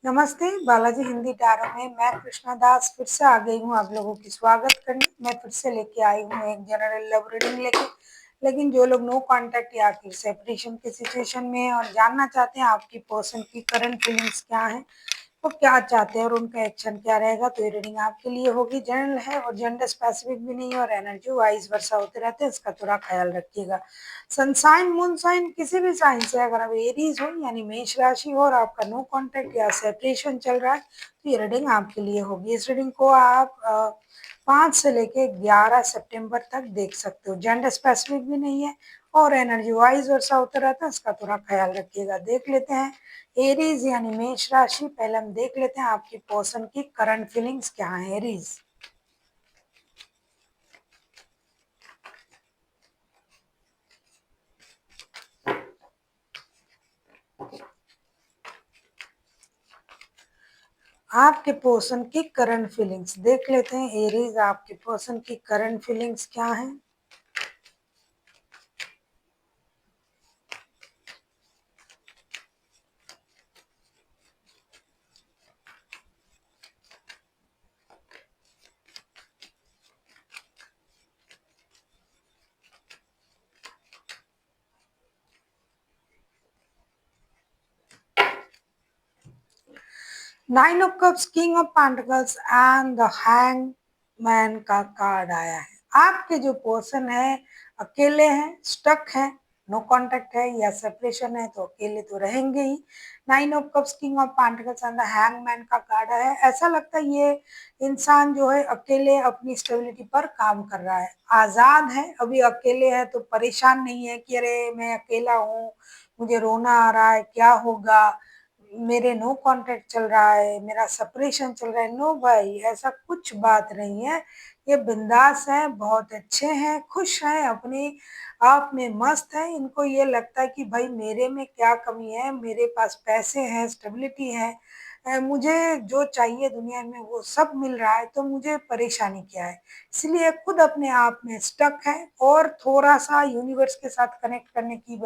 नमस्ते, बालाजी हिंदी टैरो में मैं कृष्णा दास फिर से आ गई हूँ आप लोगों की स्वागत करने। मैं फिर से लेके आई हूँ एक जनरल लव रीडिंग लेकिन जो लोग नो कांटेक्ट या फिर सेपरेशन की सिचुएशन में हैं और जानना चाहते हैं आपकी पर्सन की करंट फीलिंग्स क्या है, वो क्या चाहते हैं और उनका एक्शन क्या रहेगा, तो ये रीडिंग आपके लिए होगी। जनरल है और जेंडर स्पेसिफिक भी नहीं है और एनर्जी वाइज वर्षा होते रहते हैं, इसका थोड़ा ख्याल रखिएगा। सनसाइन मून साइन किसी भी साइन से अगर आप एरीज हो यानी मेष राशि हो और आपका नो कांटेक्ट या सेपरेशन चल रहा है तो ये रीडिंग आपके लिए होगी। इस रीडिंग को आप 5 से लेके 11 सितंबर तक देख सकते हो। जेंडर स्पेसिफिक भी नहीं है और एनर्जी वाइज वर्षा होता रहता है, इसका थोड़ा ख्याल रखिएगा। देख लेते हैं एरीज यानी मेष राशि। पहले हम देख लेते हैं आपकी पर्सन की करंट फीलिंग्स क्या है। एरीज, आपके पर्सन की करंट फीलिंग्स देख लेते हैं। एरीज, आपके पर्सन की करंट फीलिंग्स क्या है। 9 of cups, king of pentacles and the hangman का कार्ड आया है। आपके जो पर्सन है अकेले हैं, स्टक है, नो कांटेक्ट है या सेपरेशन है तो अकेले तो रहेंगे ही। 9 of cups, king of pentacles and the hangman का कार्ड है। ऐसा लगता है ये इंसान जो है अकेले अपनी स्टेबिलिटी पर काम कर रहा है, आजाद है, अभी अकेले है तो परेशान नहीं है कि अरे मैं अकेला हूँ, मुझे रोना आ रहा है, क्या होगा, मेरे नो कांटेक्ट चल रहा है, मेरा सेपरेशन चल रहा है। नो भाई, ऐसा कुछ बात नहीं है। ये बिंदास है, बहुत अच्छे हैं, खुश हैं, अपने आप में मस्त है। इनको ये लगता है कि भाई मेरे में क्या कमी है, मेरे पास पैसे हैं, स्टेबिलिटी है, मुझे जो चाहिए दुनिया में वो सब मिल रहा है, तो मुझे परेशानी क्या है। इसलिए खुद अपने आप में स्टक है और थोड़ा सा यूनिवर्स के साथ कनेक्ट करने की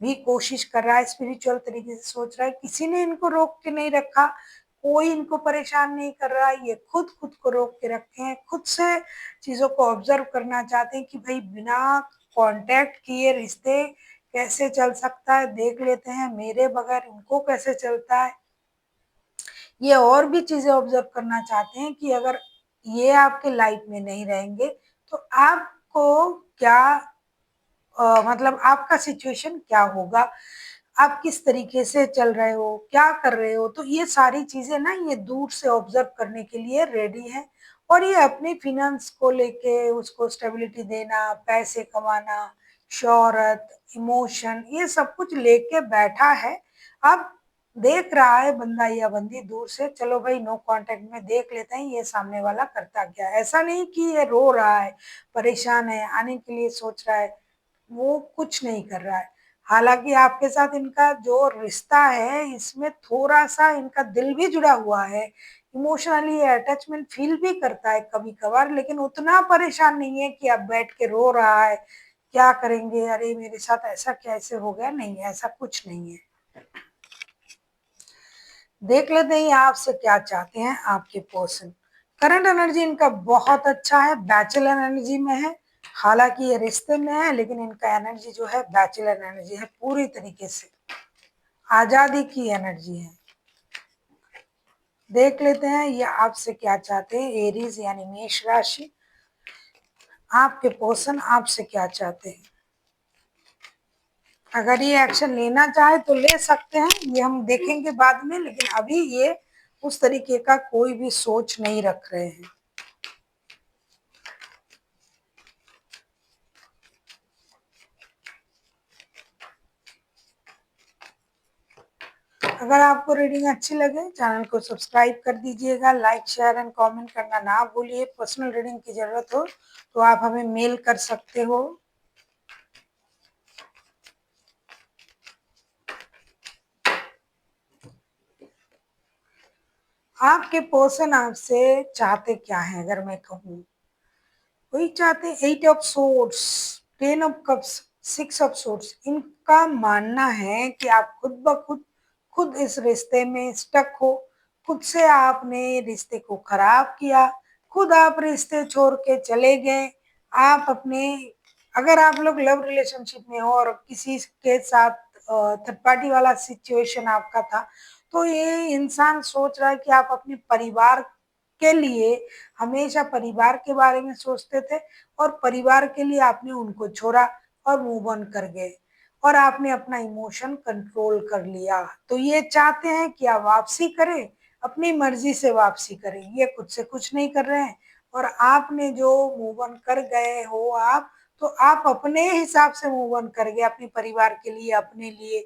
भी कोशिश कर रहा है, स्पिरिचुअल तरीके से सोच रहा है। किसी ने इनको रोक के नहीं रखा, कोई इनको परेशान नहीं कर रहा है, ये खुद खुद को रोक के रखे हैं। खुद से चीजों को ऑब्जर्व करना चाहते हैं कि भाई बिना कांटेक्ट किए रिश्ते कैसे चल सकता है, देख लेते हैं मेरे बगैर इनको कैसे चलता है। ये और भी चीजें ऑब्जर्व करना चाहते हैं कि अगर ये आपके लाइफ में नहीं रहेंगे तो आपको क्या मतलब आपका सिचुएशन क्या होगा, आप किस तरीके से चल रहे हो, क्या कर रहे हो। तो ये सारी चीजें ना ये दूर से ऑब्जर्व करने के लिए रेडी है और ये अपने फिनेंस को लेके उसको स्टेबिलिटी देना, पैसे कमाना, शोहरत, इमोशन, ये सब कुछ लेके बैठा है। अब देख रहा है बंदा या बंदी दूर से, चलो भाई नो कांटेक्ट में देख लेते हैं ये सामने वाला करता क्या है। ऐसा नहीं कि ये रो रहा है, परेशान है, आने के लिए सोच रहा है, वो कुछ नहीं कर रहा है। हालांकि आपके साथ इनका जो रिश्ता है इसमें थोड़ा सा इनका दिल भी जुड़ा हुआ है, इमोशनली अटैचमेंट फील भी करता है कभी कभार, लेकिन उतना परेशान नहीं है कि आप बैठ के रो रहा है, क्या करेंगे, अरे मेरे साथ ऐसा कैसे हो गया, नहीं ऐसा कुछ नहीं है। देख लेते हैं आपसे क्या चाहते हैं आपके पर्सन। करंट एनर्जी इनका बहुत अच्छा है, बैचलर एनर्जी में है। हालांकि ये रिश्ते में है लेकिन इनका एनर्जी जो है बैचलर एनर्जी है, पूरी तरीके से आजादी की एनर्जी है। देख लेते हैं ये आपसे क्या चाहते हैं। एरीज यानी मेष राशि, आपके पर्सन आपसे क्या चाहते हैं। अगर ये एक्शन लेना चाहे तो ले सकते हैं, ये हम देखेंगे बाद में, लेकिन अभी ये उस तरीके का कोई भी सोच नहीं रख रहे हैं। अगर आपको रीडिंग अच्छी लगे चैनल को सब्सक्राइब कर दीजिएगा, लाइक शेयर एंड कमेंट करना ना भूलिए। पर्सनल रीडिंग की जरूरत हो तो आप हमें मेल कर सकते हो। आपके पर्सन आपसे चाहते क्या है अगर मैं कहूँ, वही चाहते 8 of swords, 10 of cups, 6 of swords. इनका मानना है कि आप खुद ब खुद इस रिश्ते में स्टक हो, खुद से आपने रिश्ते को खराब किया, खुद आप रिश्ते छोड़ के चले गए। आप अपने अगर आप लोग लव रिलेशनशिप में हो और किसी के साथ थर्ड पार्टी वाला सिचुएशन आपका था, तो ये इंसान सोच रहा है कि आप अपने परिवार के लिए हमेशा परिवार के बारे में सोचते थे और परिवार के लिए आपने उनको छोड़ा और मूव ऑन कर गए और आपने अपना इमोशन कंट्रोल कर लिया। तो ये चाहते हैं कि आप वापसी करें, अपनी मर्जी से वापसी करें, ये खुद से कुछ नहीं कर रहे हैं। और आपने जो मूव ऑन कर गए हो आप, तो आप अपने हिसाब से मूव ऑन कर गए अपने परिवार के लिए, अपने लिए।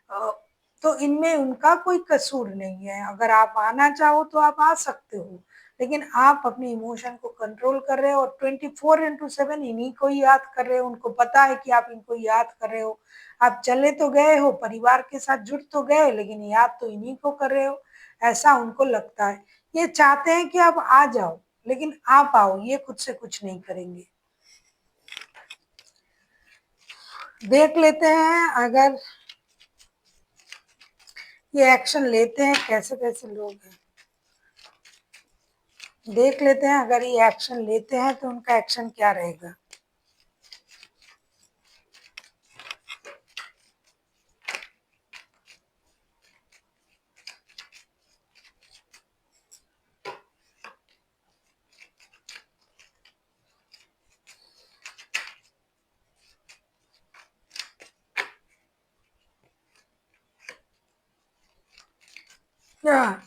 अ, तो इनमें उनका कोई कसूर नहीं है। अगर आप आना चाहो तो आप आ सकते हो, लेकिन आप अपने इमोशन को कंट्रोल कर रहे हो और 24/7 इन्हीं को ही याद कर रहे हो। उनको पता है कि आप इनको याद कर रहे हो। आप चले तो गए हो, परिवार के साथ जुड़ तो गए, लेकिन याद तो इन्हीं को कर रहे हो, ऐसा उनको लगता है। ये चाहते हैं कि आप आ जाओ, लेकिन आप आओ, ये खुद से कुछ नहीं करेंगे। देख लेते हैं अगर ये एक्शन लेते हैं, कैसे कैसे लोग हैं। देख लेते हैं अगर ये एक्शन लेते हैं तो उनका एक्शन क्या रहेगा। क्या,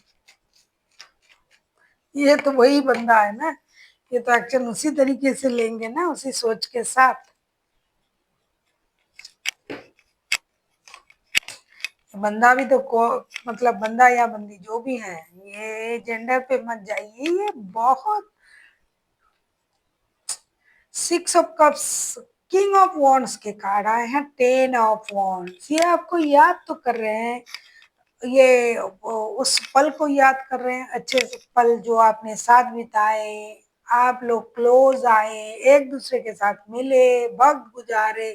ये तो वही बंदा है ना, ये तो एक्शन उसी तरीके से लेंगे ना, उसी सोच के साथ। बंदा भी तो को मतलब बंदा या बंदी जो भी है, ये जेंडर पे मत जाइए। ये बहुत 6 of cups, king of wands के कार्ड आए हैं, 10 ऑफ वॉन्ड्स। ये आपको याद तो कर रहे हैं, ये उस पल को याद कर रहे हैं, अच्छे से पल जो आपने साथ बिताए, आप लोग क्लोज आए, एक दूसरे के साथ मिले, वक्त गुजारे,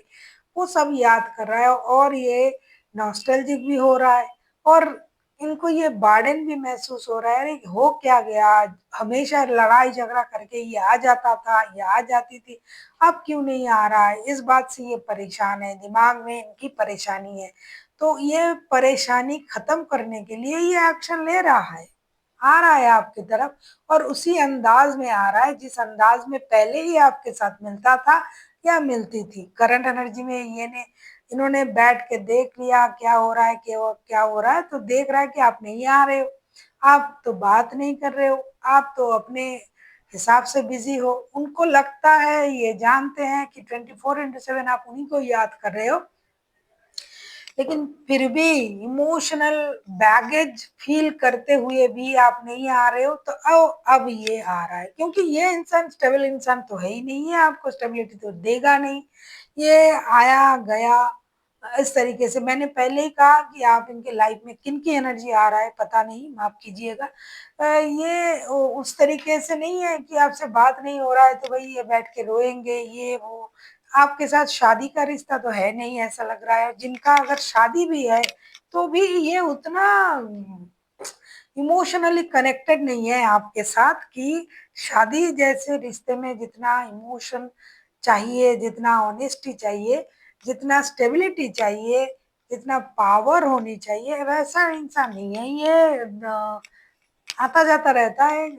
वो सब याद कर रहा है। और ये नॉस्टैल्जिक भी हो रहा है और इनको ये बार्डन भी महसूस हो रहा है। अरे हो क्या गया, हमेशा लड़ाई झगड़ा करके ये आ जाता था, ये आ जाती थी, अब क्यों नहीं आ रहा है। इस बात से ये परेशान है, दिमाग में इनकी परेशानी है। तो ये परेशानी खत्म करने के लिए ये एक्शन ले रहा है, आ रहा है आपकी तरफ, और उसी अंदाज में आ रहा है जिस अंदाज में पहले ही आपके साथ मिलता था या मिलती थी। करंट एनर्जी में ये ने इन्होंने बैठ के देख लिया क्या हो रहा है, क्या हो रहा है, तो देख रहा है कि आप नहीं आ रहे हो, आप तो बात नहीं कर रहे हो, आप तो अपने हिसाब से बिजी हो। उनको लगता है, ये जानते हैं कि 24/7 आप उन्हीं को याद कर रहे हो, लेकिन फिर भी इमोशनल बैगेज फील करते हुए भी आप नहीं आ रहे हो। तो अब ये आ रहा है, क्योंकि ये इंसान स्टेबल इंसान तो है ही नहीं है, आपको स्टेबिलिटी तो देगा नहीं। ये आया गया इस तरीके से। मैंने पहले ही कहा कि आप इनके लाइफ में किन की एनर्जी आ रहा है पता नहीं, माफ कीजिएगा। ये उस तरीके से नहीं है कि आपसे बात नहीं हो रहा है तो भाई ये बैठ के रोएंगे, ये वो। आपके साथ शादी का रिश्ता तो है नहीं, ऐसा लग रहा है। जिनका अगर शादी भी है तो भी ये उतना इमोशनली कनेक्टेड नहीं है आपके साथ कि शादी जैसे रिश्ते में जितना इमोशन चाहिए, जितना ऑनेस्टी चाहिए, जितना स्टेबिलिटी चाहिए, जितना पावर होनी चाहिए, वैसा इंसान नहीं है ये। आता जाता रहता है,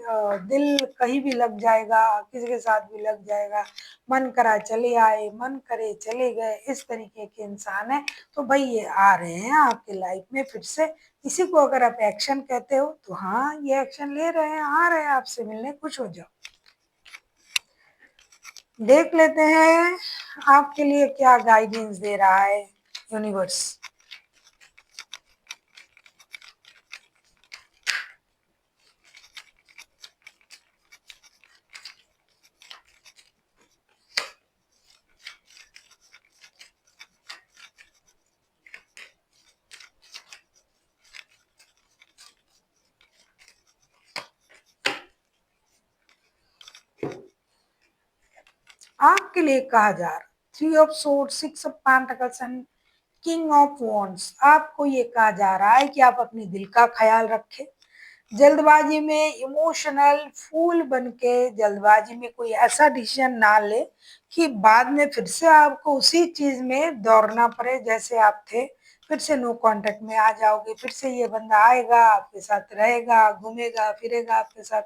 दिल कहीं भी लग जाएगा, किसी के साथ भी लग जाएगा, मन करा चले आए, मन करे चले गए, इस तरीके के इंसान है। तो भाई ये आ रहे हैं आपके लाइफ में फिर से। इसी को अगर आप एक्शन कहते हो तो हाँ, ये एक्शन ले रहे हैं, आ रहे हैं आपसे मिलने, खुश हो जाओ। देख लेते हैं आपके लिए क्या गाइडेंस दे रहा है यूनिवर्स। आपके लिए कहा जा रहा, 3 of sword, 6 of pentacles and king of wands. आपको ये कहा जा रहा है कि आप अपने दिल का ख्याल रखें, जल्दबाजी में इमोशनल फूल बन के जल्दबाजी में कोई ऐसा डिसीजन ना ले कि बाद में फिर से आपको उसी चीज में दौड़ना पड़े जैसे आप थे, फिर से नो कांटेक्ट में आ जाओगे, फिर से ये बंदा आएगा आपके साथ रहेगा, घूमेगा फिरेगा आपके साथ,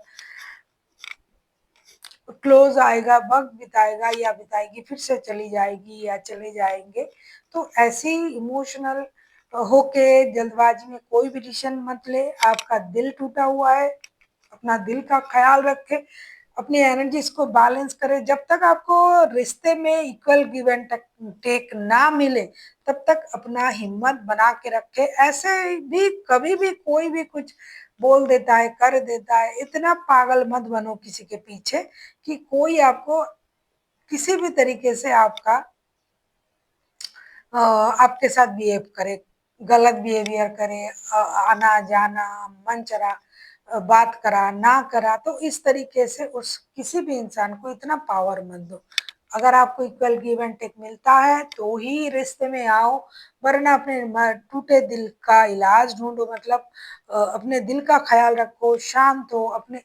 क्लोज आएगा, वक्त बिताएगा या बिताएगी, फिर से चली जाएगी या चले जाएंगे। तो ऐसी इमोशनल होके जल्दबाजी में कोई भी डिसीजन मत ले। आपका दिल टूटा हुआ है, अपना दिल का ख्याल रखें, अपनी एनर्जीज को बैलेंस करें। जब तक आपको रिश्ते में इक्वल गिव एंड टेक ना मिले तब तक अपना हिम्मत बना के रखें। ऐसे भी कभी भी कोई भी कुछ बोल देता है, कर देता है, इतना पागल मत बनो किसी के पीछे कि कोई आपको किसी भी तरीके से आपके साथ बिहेव करे, गलत बिहेवियर करे, आना जाना मन चला बात करा ना करा, तो इस तरीके से उस किसी भी इंसान को इतना पावर मत दो। अगर आपको इक्वल गिव एंड टेक मिलता है तो ही रिश्ते में आओ, वरना अपने टूटे दिल का इलाज ढूंढो। मतलब अपने दिल का ख्याल रखो, शांत हो, अपने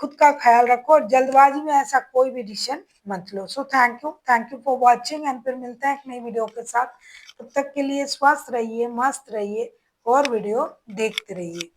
खुद का ख्याल रखो और जल्दबाजी में ऐसा कोई भी डिसीजन मत लो। So thank you for watching and फिर मिलते हैं एक नई वीडियो के साथ। तब तक के लिए स्वस्थ रहिए, मस्त रहिए और वीडियो देखते रहिए।